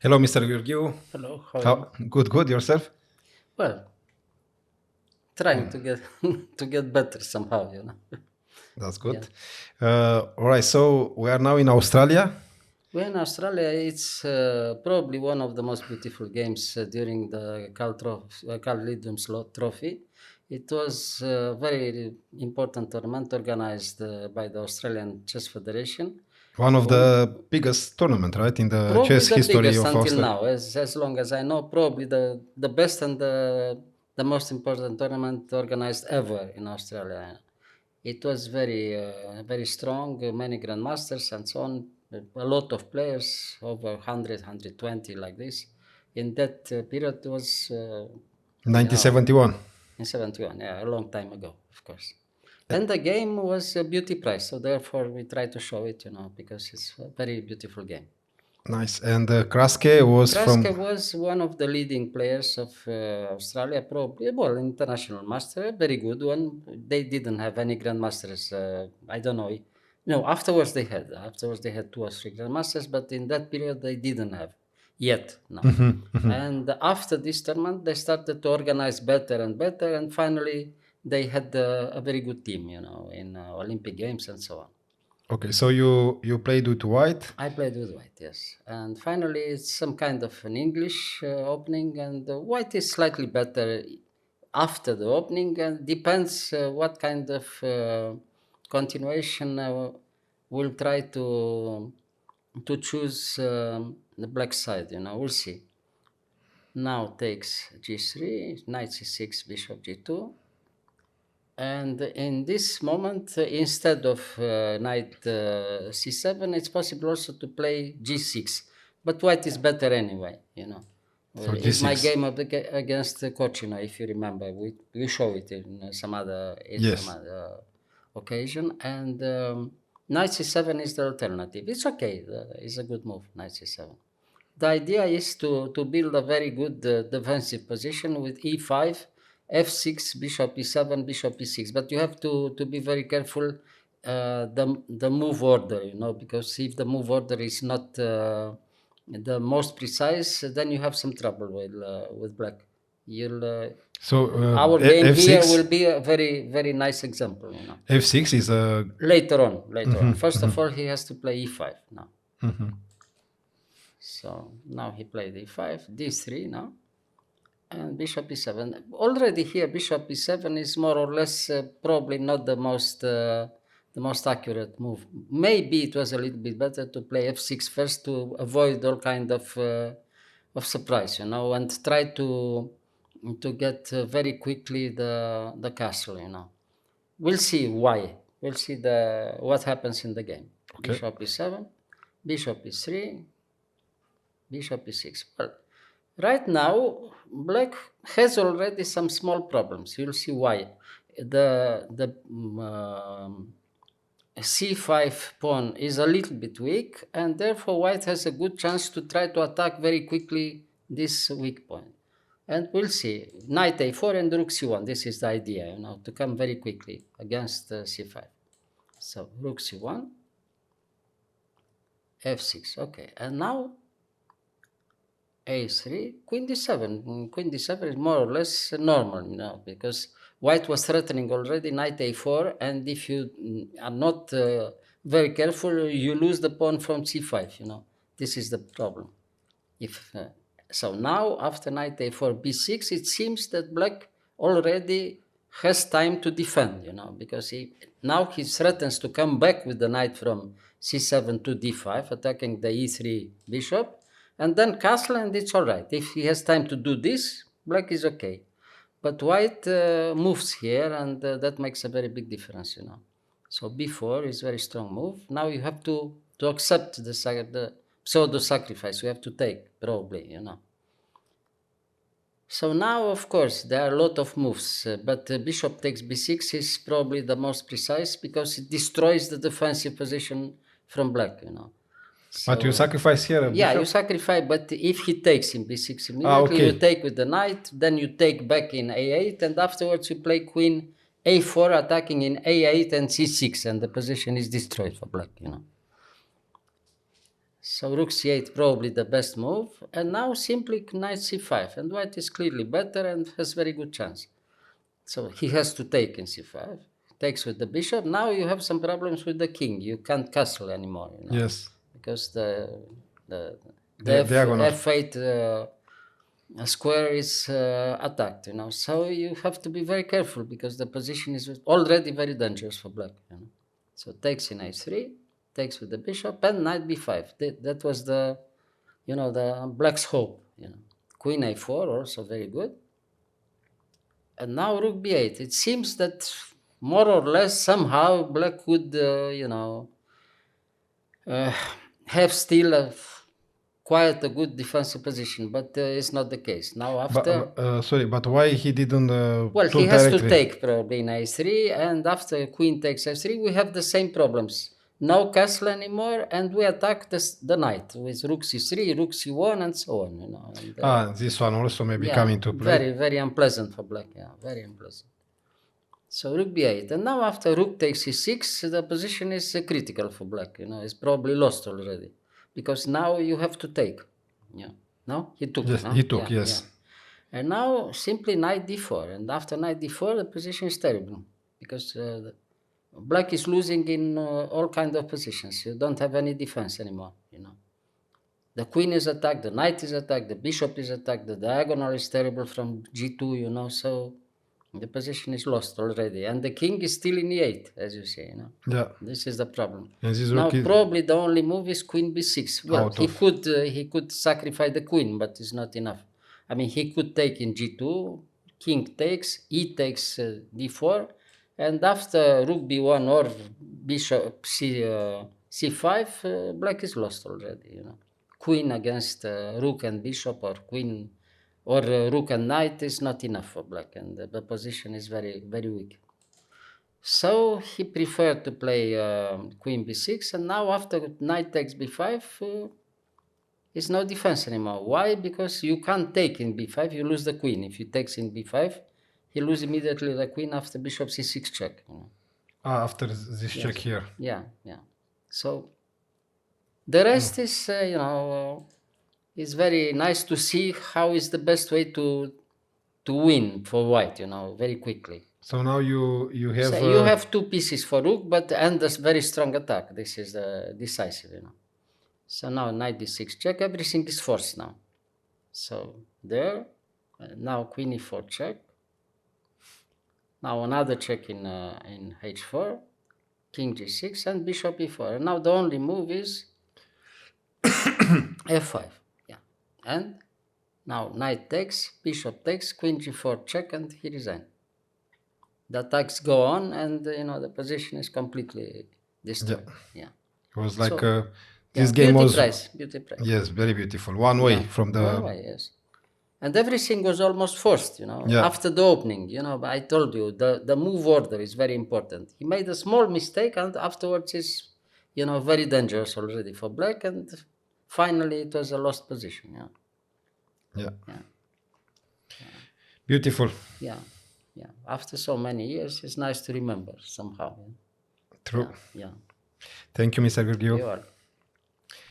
Hello, Mr. Gheorghiu. Hello, how are you? How? Good, good. Yourself? Well, trying to get to get better somehow. That's Yeah. good. All right. So we are now in Australia. Well, in Australia, it's probably one of the most beautiful games during the Carl Lidums Trophy. It was a very important tournament organized by the Australian Chess Federation. One of Won- the biggest tournament, right, in the Probably chess the history biggest of until Australia. now, as long as I know, probably the best and the most important tournament organized ever in Australia. It was very strong, many grandmasters and so on, a lot of players, over 100, like this. In that period was, you know, 1971. in 71, yeah, a long time ago, of course. And the game was a beauty prize, so therefore we try to show it, because it's a very beautiful game. Nice. And Craske was Craske from. was one of the leading players of Australia, probably, well, international master, a very good one. They didn't have any grandmasters. I don't know. No, afterwards they had. Afterwards they had two or three grandmasters, but in that period they didn't have yet. No. Mhm, mhm. And after this tournament, they started to organize better and better, and finally they had a very good team, in Olympic Games and so on. Okay, so you played with white. I played with white, yes. And finally, it's some kind of an English opening, and white is slightly better after the opening, and depends what kind of continuation we'll try to choose the black side. We'll see. Now takes g3, knight c6, bishop g2. And in this moment, instead of knight c7, it's possible also to play g6. But white is better anyway. So Is my G6. game against Kochino, if you remember. We show it in some Yes. other occasion. And knight c7 is the alternative. It's okay. It's a good move, knight c7. The idea is to build a very good defensive position with e5, f6, bishop e7, bishop e6. But you have to be very careful the move order, because if the move order is not the most precise, then you have some trouble with black. You'll So Our game here F6. will be a very nice example. F6 is a. Later on. Mhm, First of mhm, all, he has to play e5 now. mhm. So now he played e5, d3 now, and bishop e7. Already here, bishop e7 is more or less probably not the most accurate move. Maybe it was a little bit better to play f6 first to avoid all kind of surprise, and try to get very quickly the castle. We'll see why. We'll see what happens in the game. Okay. Bishop e7, bishop e3, bishop e6. Well, right now, black has already some small problems. You'll see why. The c5 pawn is a little bit weak, and therefore white has a good chance to try to attack very quickly this weak point. And we'll see. Knight a4 and rook c1. This is the idea, to come very quickly against c5. So rook c1, f6. Okay, and now a3, queen d7. Queen d7 is more or less normal now, because white was threatening already knight a4, and if you are not very careful, you lose the pawn from c5. This is the problem. If So now, after knight a4, b6, it seems that black already has time to defend, because now he threatens to come back with the knight from c7 to d5, attacking the e3 bishop, and then castle, and it's all right. If he has time to do this, black is okay. But white moves here, and that makes a very big difference. So b4 is a very strong move. Now you have to accept the pseudo sacrifice. You have to take, probably. So now, of course, there are a lot of moves, but bishop takes b6 is probably the most precise, because it destroys the defensive position from black. But you So sacrifice here a yeah, you bishop. sacrifice, but if he takes in b6 Ah, immediately, you okay. take with the knight, then you take back in a8, and afterwards you play queen a4, attacking in a8 and c6, and the position is destroyed for black. So rook c8 probably the best move, and now simply knight c5, and white is clearly better and has very good chance. So he has to take in c5, takes with the bishop. Now you have some problems with the king. You can't castle anymore, Yes. because the Diagonal. f8 square is attacked, So you have to be very careful because the position is already very dangerous for black, So takes in a3, takes with the bishop, and knight b5. That was the black's hope, Queen a4 also very good. And now rook b8. It seems that more or less somehow black could, uh, have still quite a good defensive position, but it's not the case. Now after, But why he didn't well, he took has to directly? take probably in a3, and after queen takes f3, we have the same problems. No castle anymore, and we attack the knight with rook c3, rook c1, and so on. And, This one also may be yeah, coming to play. very, very unpleasant for black. Yeah, very unpleasant. So rook b8, and now after rook takes c6, the position is critical for black. It's probably lost already, because now you have to take. Yeah, no, he took. Yes, no? he took. Yeah, Yes. yeah. And now simply knight d4, and after knight d4, the position is terrible, because black is losing in all kinds of positions. You don't have any defense anymore. The queen is attacked, the knight is attacked, the bishop is attacked, the diagonal is terrible from g2. So the position is lost already, and the king is still in e8, as you say. Yeah. This is the problem. And this Now rook is probably the only move is queen b6. Well, out he of. could sacrifice the queen, but it's not enough. I mean, he could take in g2, king takes, e takes d4, and after rook b1 or bishop c5, black is lost already. Queen against rook and bishop, or queen or rook and knight is not enough for black, and the position is very, very weak. So he preferred to play queen b6, and now after knight takes b5, it's no defense anymore. Why? Because you can't take in b5, you lose the queen. If he takes in b5, he loses immediately the queen after bishop c6 check. After this check here. Yeah, yeah. So the rest is, it's very nice to see how is the best way to win for white, very quickly. So now you have. So you have two pieces for rook, and a very strong attack. This is the decisive, So now knight d6 check. Everything is forced now. So there. Now queen e4 check. Now another check in h4. King g6 and bishop e4. And now the only move is f5. Yeah. And now knight takes, bishop takes, queen g4 check, and he resigns. The attacks go on, and the position is completely destroyed. Yeah. It was like So, this game beauty was. prize, beauty prize. Yes, very beautiful. One way from the. One way, yes. And everything was almost forced, Yeah. after the opening. But I told you the move order is very important. He made a small mistake, and afterwards is, very dangerous already for black. And finally, it was a lost position. Yeah. Yeah. Yeah. Beautiful. Yeah. Yeah. After so many years, it's nice to remember somehow. True. Yeah. Thank you, Mr. Gheorghiu. You are.